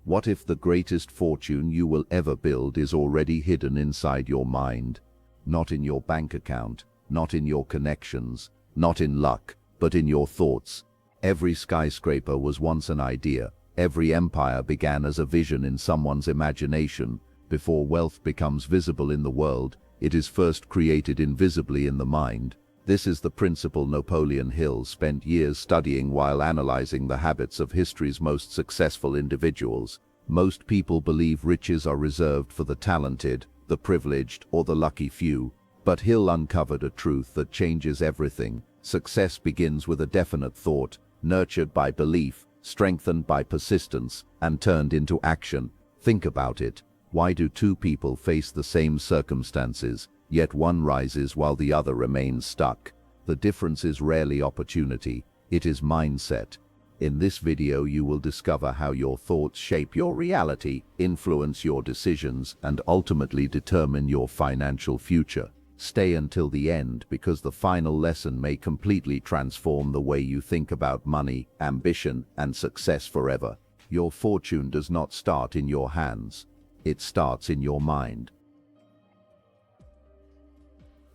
What if the greatest fortune you will ever build is already hidden inside your mind? Not in your bank account, not in your connections, not in luck, but in your thoughts. Every skyscraper was once an idea. Every empire began as a vision in someone's imagination. Before wealth becomes visible in the world, it is first created invisibly in the mind. This is the principle Napoleon Hill spent years studying while analyzing the habits of history's most successful individuals. Most people believe riches are reserved for the talented, the privileged, or the lucky few. But Hill uncovered a truth that changes everything. Success begins with a definite thought, nurtured by belief, strengthened by persistence, and turned into action. Think about it. Why do two people face the same circumstances, yet one rises while the other remains stuck? The difference is rarely opportunity, it is mindset. In this video you will discover how your thoughts shape your reality, influence your decisions, and ultimately determine your financial future. Stay until the end because the final lesson may completely transform the way you think about money, ambition, and success forever. Your fortune does not start in your hands. It starts in your mind.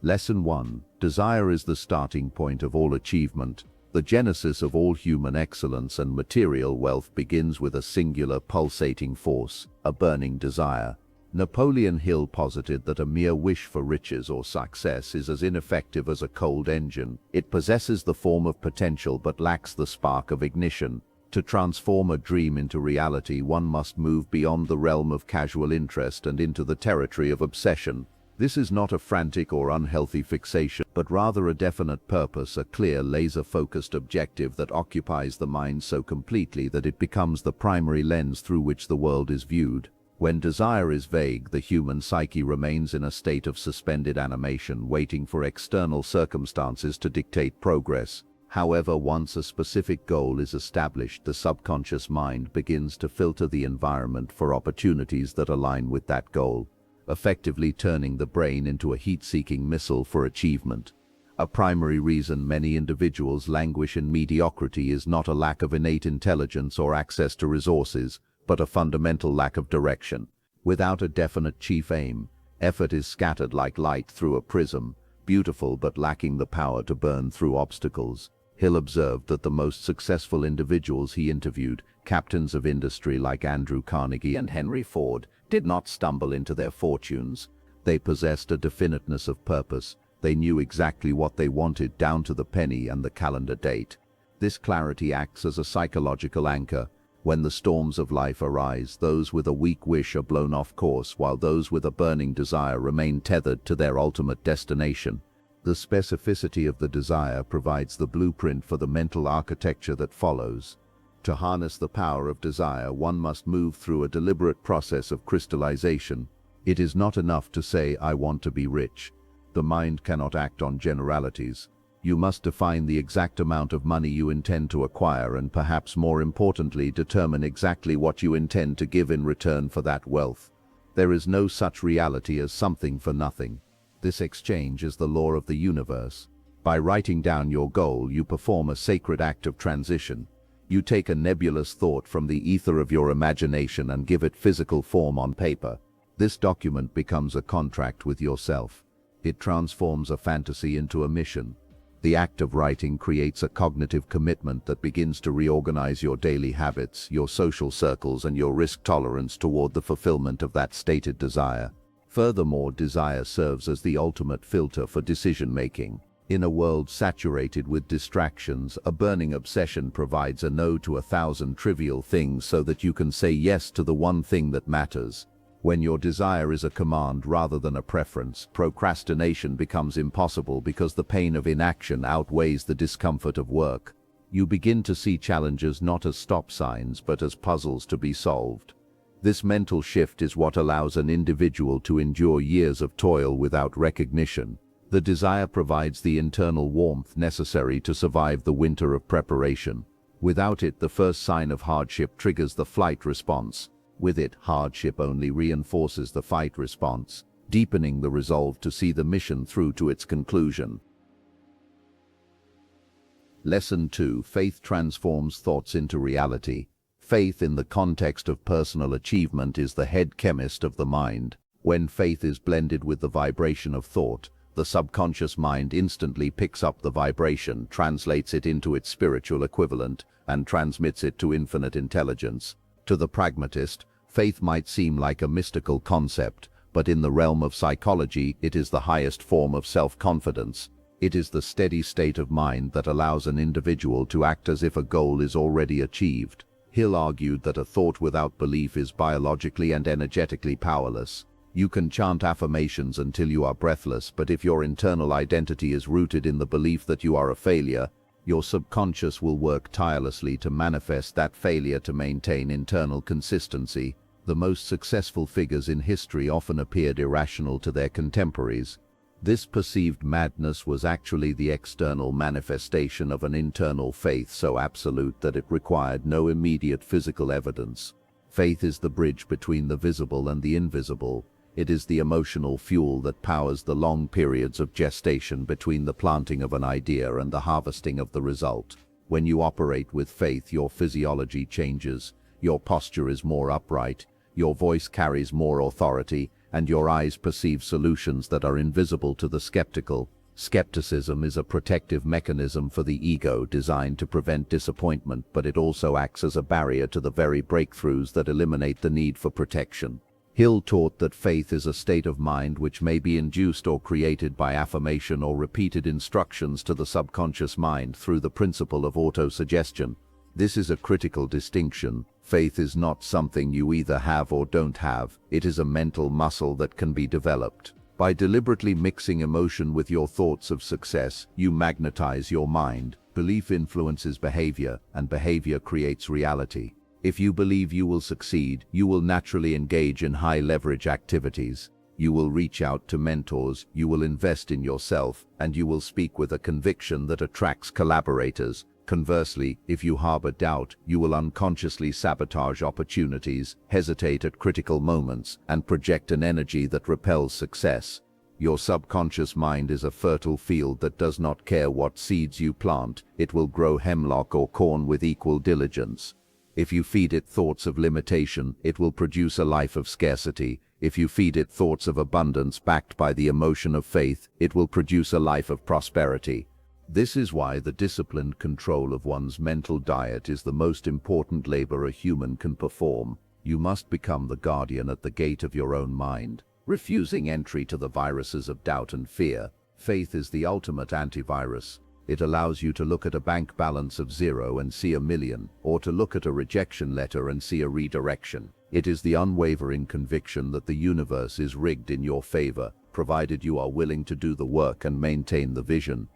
Lesson 1. Desire is the starting point of all achievement. The genesis of all human excellence and material wealth begins with a singular pulsating force, a burning desire. Napoleon Hill posited that a mere wish for riches or success is as ineffective as a cold engine. It possesses the form of potential but lacks the spark of ignition. To transform a dream into reality, one must move beyond the realm of casual interest and into the territory of obsession. This is not a frantic or unhealthy fixation, but rather a definite purpose, a clear, laser-focused objective that occupies the mind so completely that it becomes the primary lens through which the world is viewed. When desire is vague, the human psyche remains in a state of suspended animation, waiting for external circumstances to dictate progress. However, once a specific goal is established, the subconscious mind begins to filter the environment for opportunities that align with that goal, effectively turning the brain into a heat-seeking missile for achievement. A primary reason many individuals languish in mediocrity is not a lack of innate intelligence or access to resources, but a fundamental lack of direction. Without a definite chief aim, effort is scattered like light through a prism, beautiful but lacking the power to burn through obstacles. Hill observed that the most successful individuals he interviewed, captains of industry like Andrew Carnegie and Henry Ford, did not stumble into their fortunes. They possessed a definiteness of purpose. They knew exactly what they wanted down to the penny and the calendar date. This clarity acts as a psychological anchor. When the storms of life arise, those with a weak wish are blown off course, while those with a burning desire remain tethered to their ultimate destination. The specificity of the desire provides the blueprint for the mental architecture that follows. To harness the power of desire, one must move through a deliberate process of crystallization. It is not enough to say, "I want to be rich." The mind cannot act on generalities. You must define the exact amount of money you intend to acquire and, perhaps more importantly, determine exactly what you intend to give in return for that wealth. There is no such reality as something for nothing. This exchange is the law of the universe. By writing down your goal, you perform a sacred act of transition. You take a nebulous thought from the ether of your imagination and give it physical form on paper. This document becomes a contract with yourself. It transforms a fantasy into a mission. The act of writing creates a cognitive commitment that begins to reorganize your daily habits, your social circles, and your risk tolerance toward the fulfillment of that stated desire. Furthermore, desire serves as the ultimate filter for decision-making. In a world saturated with distractions, a burning obsession provides a no to 1,000 trivial things so that you can say yes to the one thing that matters. When your desire is a command rather than a preference, procrastination becomes impossible because the pain of inaction outweighs the discomfort of work. You begin to see challenges not as stop signs but as puzzles to be solved. This mental shift is what allows an individual to endure years of toil without recognition. The desire provides the internal warmth necessary to survive the winter of preparation. Without it, the first sign of hardship triggers the flight response. With it, hardship only reinforces the fight response, deepening the resolve to see the mission through to its conclusion. Lesson 2. Faith transforms thoughts into reality. Faith in the context of personal achievement is the head chemist of the mind. When faith is blended with the vibration of thought, the subconscious mind instantly picks up the vibration, translates it into its spiritual equivalent, and transmits it to infinite intelligence. To the pragmatist, faith might seem like a mystical concept, but in the realm of psychology, it is the highest form of self-confidence. It is the steady state of mind that allows an individual to act as if a goal is already achieved. Hill argued that a thought without belief is biologically and energetically powerless. You can chant affirmations until you are breathless, but if your internal identity is rooted in the belief that you are a failure, your subconscious will work tirelessly to manifest that failure to maintain internal consistency. The most successful figures in history often appeared irrational to their contemporaries. This perceived madness was actually the external manifestation of an internal faith so absolute that it required no immediate physical evidence. Faith is the bridge between the visible and the invisible. It is the emotional fuel that powers the long periods of gestation between the planting of an idea and the harvesting of the result. When you operate with faith, your physiology changes, your posture is more upright, your voice carries more authority, and your eyes perceive solutions that are invisible to the skeptical. Skepticism is a protective mechanism for the ego designed to prevent disappointment, but it also acts as a barrier to the very breakthroughs that eliminate the need for protection. Hill taught that faith is a state of mind which may be induced or created by affirmation or repeated instructions to the subconscious mind through the principle of autosuggestion. This is a critical distinction. Faith is not something you either have or don't have. It is a mental muscle that can be developed. By deliberately mixing emotion with your thoughts of success, you magnetize your mind. Belief influences behavior, and behavior creates reality. If you believe you will succeed, you will naturally engage in high-leverage activities. You will reach out to mentors, you will invest in yourself, and you will speak with a conviction that attracts collaborators. Conversely, if you harbor doubt, you will unconsciously sabotage opportunities, hesitate at critical moments, and project an energy that repels success. Your subconscious mind is a fertile field that does not care what seeds you plant. It will grow hemlock or corn with equal diligence. If you feed it thoughts of limitation, it will produce a life of scarcity. If you feed it thoughts of abundance backed by the emotion of faith, it will produce a life of prosperity. This is why the disciplined control of one's mental diet is the most important labor a human can perform. You must become the guardian at the gate of your own mind, refusing entry to the viruses of doubt and fear. Faith is the ultimate antivirus. It allows you to look at a bank balance of 0 and see 1,000,000, or to look at a rejection letter and see a redirection. It is the unwavering conviction that the universe is rigged in your favor, provided you are willing to do the work and maintain the vision.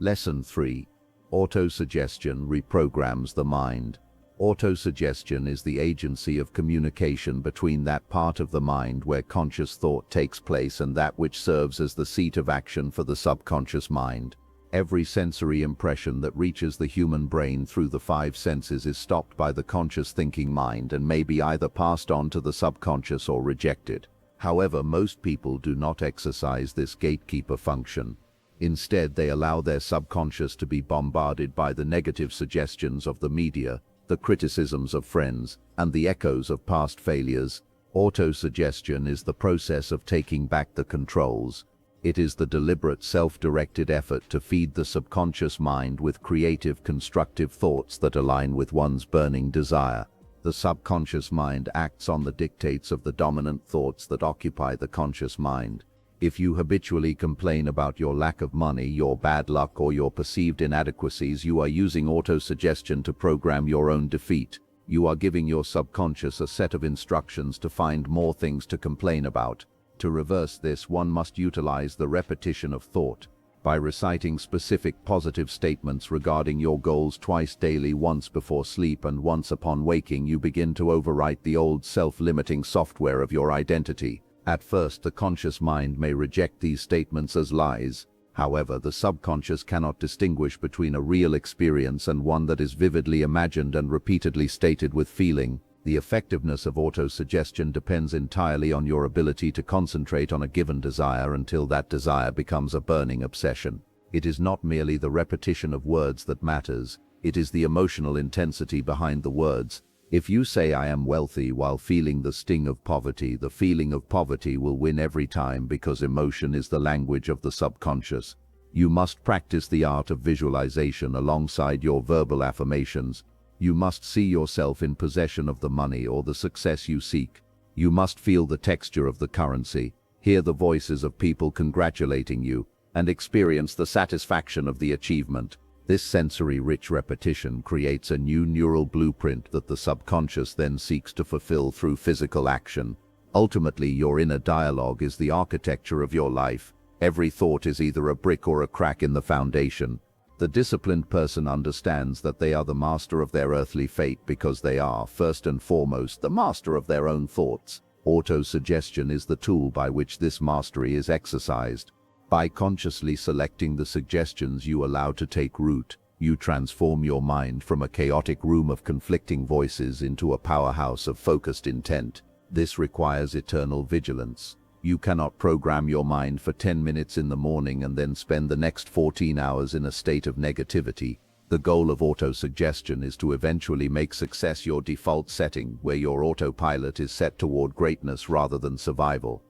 Lesson 3. Autosuggestion reprograms the mind. Autosuggestion is the agency of communication between that part of the mind where conscious thought takes place and that which serves as the seat of action for the subconscious mind. Every sensory impression that reaches the human brain through the 5 senses is stopped by the conscious thinking mind and may be either passed on to the subconscious or rejected. However, most people do not exercise this gatekeeper function. Instead, they allow their subconscious to be bombarded by the negative suggestions of the media, the criticisms of friends, and the echoes of past failures. Autosuggestion is the process of taking back the controls. It is the deliberate self-directed effort to feed the subconscious mind with creative, constructive thoughts that align with one's burning desire. The subconscious mind acts on the dictates of the dominant thoughts that occupy the conscious mind. If you habitually complain about your lack of money, your bad luck, or your perceived inadequacies, you are using autosuggestion to program your own defeat. You are giving your subconscious a set of instructions to find more things to complain about. To reverse this, one must utilize the repetition of thought. By reciting specific positive statements regarding your goals twice daily, once before sleep and once upon waking, you begin to overwrite the old self-limiting software of your identity. At first, the conscious mind may reject these statements as lies. However, the subconscious cannot distinguish between a real experience and one that is vividly imagined and repeatedly stated with feeling. The effectiveness of autosuggestion depends entirely on your ability to concentrate on a given desire until that desire becomes a burning obsession. It is not merely the repetition of words that matters. It is the emotional intensity behind the words. If you say I am wealthy while feeling the sting of poverty, the feeling of poverty will win every time because emotion is the language of the subconscious. You must practice the art of visualization alongside your verbal affirmations. You must see yourself in possession of the money or the success you seek. You must feel the texture of the currency, hear the voices of people congratulating you, and experience the satisfaction of the achievement. This sensory-rich repetition creates a new neural blueprint that the subconscious then seeks to fulfill through physical action. Ultimately, your inner dialogue is the architecture of your life. Every thought is either a brick or a crack in the foundation. The disciplined person understands that they are the master of their earthly fate because they are, first and foremost, the master of their own thoughts. Auto-suggestion is the tool by which this mastery is exercised. By consciously selecting the suggestions you allow to take root, you transform your mind from a chaotic room of conflicting voices into a powerhouse of focused intent. This requires eternal vigilance. You cannot program your mind for 10 minutes in the morning and then spend the next 14 hours in a state of negativity. The goal of auto-suggestion is to eventually make success your default setting, where your autopilot is set toward greatness rather than survival.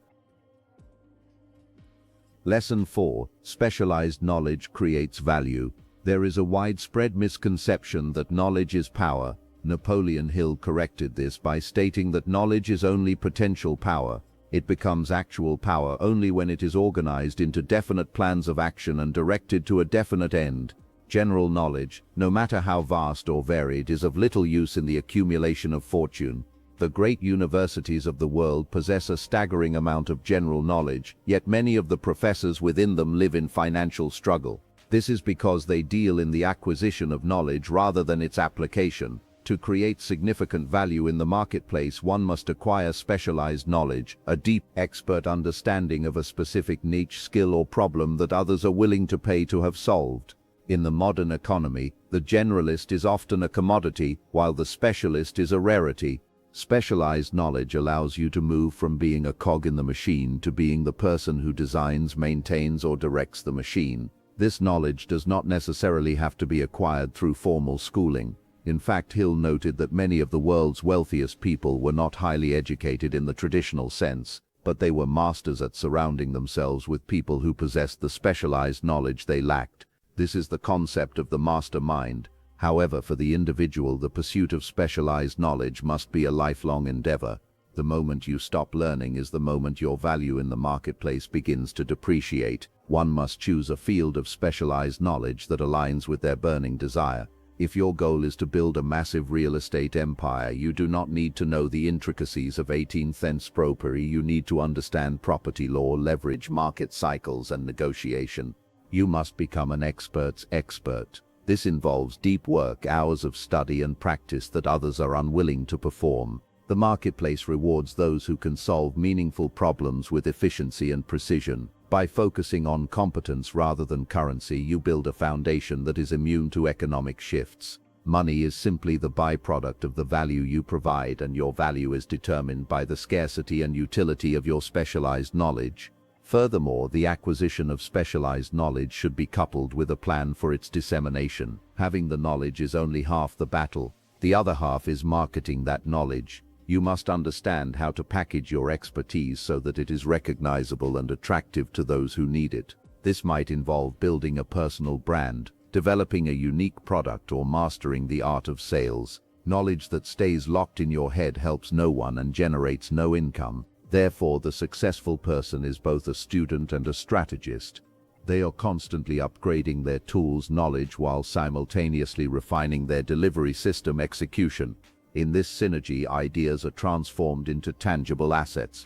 Lesson 4. Specialized knowledge creates value. There is a widespread misconception that knowledge is power. Napoleon Hill corrected this by stating that knowledge is only potential power. It becomes actual power only when it is organized into definite plans of action and directed to a definite end. General knowledge, no matter how vast or varied, is of little use in the accumulation of fortune. The great universities of the world possess a staggering amount of general knowledge, yet many of the professors within them live in financial struggle. This is because they deal in the acquisition of knowledge rather than its application. To create significant value in the marketplace, one must acquire specialized knowledge, a deep, expert understanding of a specific niche, skill or problem that others are willing to pay to have solved. In the modern economy, the generalist is often a commodity, while the specialist is a rarity. Specialized knowledge allows you to move from being a cog in the machine to being the person who designs, maintains, or directs the machine. This knowledge does not necessarily have to be acquired through formal schooling. In fact, Hill noted that many of the world's wealthiest people were not highly educated in the traditional sense, but they were masters at surrounding themselves with people who possessed the specialized knowledge they lacked. This is the concept of the mastermind. However, for the individual, the pursuit of specialized knowledge must be a lifelong endeavor. The moment you stop learning is the moment your value in the marketplace begins to depreciate. One must choose a field of specialized knowledge that aligns with their burning desire. If your goal is to build a massive real estate empire, you do not need to know the intricacies of 18th property. You need to understand property law, leverage, market cycles, and negotiation. You must become an expert's expert. This involves deep work, hours of study and practice that others are unwilling to perform. The marketplace rewards those who can solve meaningful problems with efficiency and precision. By focusing on competence rather than currency, you build a foundation that is immune to economic shifts. Money is simply the byproduct of the value you provide, and your value is determined by the scarcity and utility of your specialized knowledge. Furthermore, the acquisition of specialized knowledge should be coupled with a plan for its dissemination. Having the knowledge is only half the battle. The other half is marketing that knowledge. You must understand how to package your expertise so that it is recognizable and attractive to those who need it. This might involve building a personal brand, developing a unique product, or mastering the art of sales. Knowledge that stays locked in your head helps no one and generates no income. Therefore, the successful person is both a student and a strategist. They are constantly upgrading their tools knowledge while simultaneously refining their delivery system execution. In this synergy, ideas are transformed into tangible assets.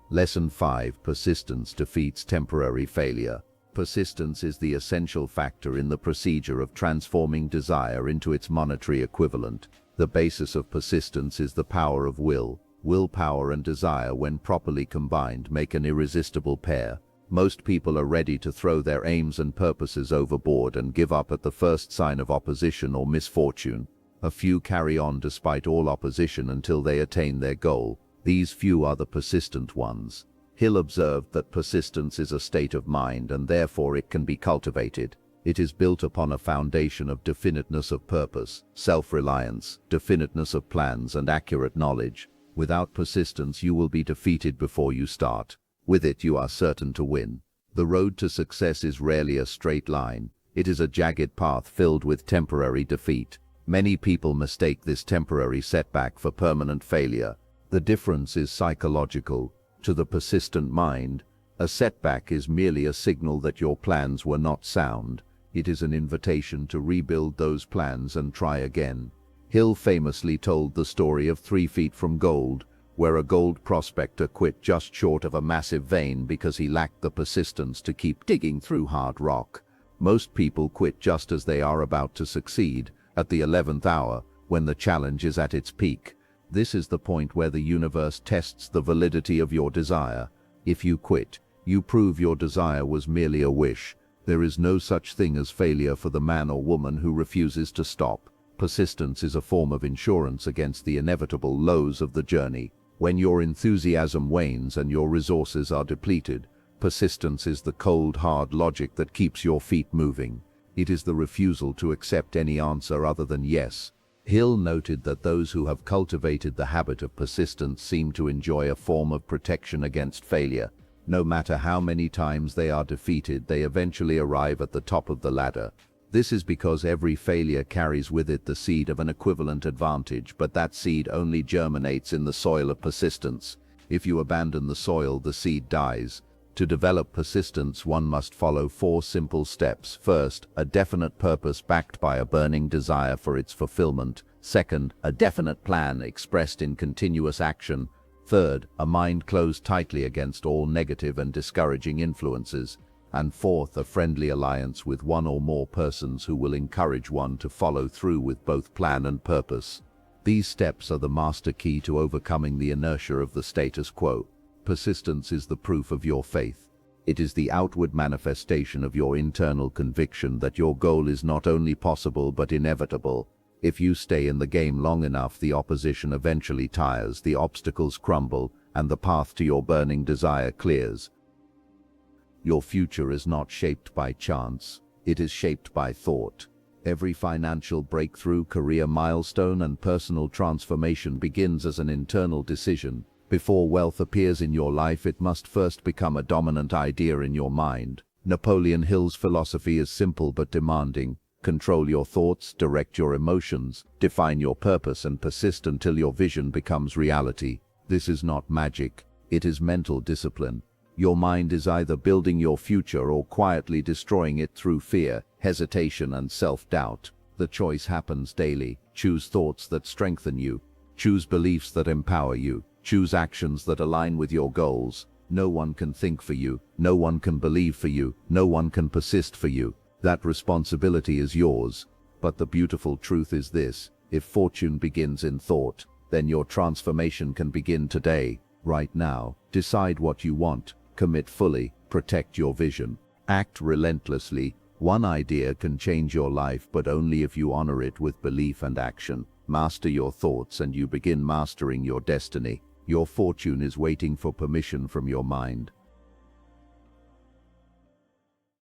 Lesson 5. Persistence defeats temporary failure. Persistence is the essential factor in the procedure of transforming desire into its monetary equivalent. The basis of persistence is the power of will. Willpower and desire, when properly combined, make an irresistible pair. Most people are ready to throw their aims and purposes overboard and give up at the first sign of opposition or misfortune. A few carry on despite all opposition until they attain their goal. These few are the persistent ones. Hill observed that persistence is a state of mind and therefore it can be cultivated. It is built upon a foundation of definiteness of purpose, self-reliance, definiteness of plans, and accurate knowledge. Without persistence, you will be defeated before you start. With it, you are certain to win. The road to success is rarely a straight line. It is a jagged path filled with temporary defeat. Many people mistake this temporary setback for permanent failure. The difference is psychological. To the persistent mind, a setback is merely a signal that your plans were not sound. It is an invitation to rebuild those plans and try again. Hill famously told the story of 3 feet from gold, where a gold prospector quit just short of a massive vein because he lacked the persistence to keep digging through hard rock. Most people quit just as they are about to succeed, at the 11th hour, when the challenge is at its peak. This is the point where the universe tests the validity of your desire. If you quit, you prove your desire was merely a wish. There is no such thing as failure for the man or woman who refuses to stop. Persistence is a form of insurance against the inevitable lows of the journey. When your enthusiasm wanes and your resources are depleted, persistence is the cold, hard logic that keeps your feet moving. It is the refusal to accept any answer other than yes. Hill noted that those who have cultivated the habit of persistence seem to enjoy a form of protection against failure. No matter how many times they are defeated, they eventually arrive at the top of the ladder. This is because every failure carries with it the seed of an equivalent advantage, but that seed only germinates in the soil of persistence. If you abandon the soil, the seed dies. To develop persistence, one must follow 4 simple steps. First, a definite purpose backed by a burning desire for its fulfillment. Second, a definite plan expressed in continuous action. Third, a mind closed tightly against all negative and discouraging influences. And fourth, a friendly alliance with one or more persons who will encourage one to follow through with both plan and purpose. These steps are the master key to overcoming the inertia of the status quo. Persistence is the proof of your faith. It is the outward manifestation of your internal conviction that your goal is not only possible but inevitable. If you stay in the game long enough, the opposition eventually tires, the obstacles crumble, and the path to your burning desire clears. Your future is not shaped by chance. It is shaped by thought. Every financial breakthrough, career milestone, and personal transformation begins as an internal decision. Before wealth appears in your life, it must first become a dominant idea in your mind. Napoleon Hill's philosophy is simple but demanding. Control your thoughts, direct your emotions, define your purpose, and persist until your vision becomes reality. This is not magic. It is mental discipline. Your mind is either building your future or quietly destroying it through fear, hesitation, and self-doubt. The choice happens daily. Choose thoughts that strengthen you. Choose beliefs that empower you. Choose actions that align with your goals. No one can think for you. No one can believe for you. No one can persist for you. That responsibility is yours. But the beautiful truth is this: if fortune begins in thought, then your transformation can begin today, right now. Decide what you want. Commit fully. Protect your vision. Act relentlessly. One idea can change your life, but only if you honor it with belief and action. Master your thoughts and you begin mastering your destiny. Your fortune is waiting for permission from your mind.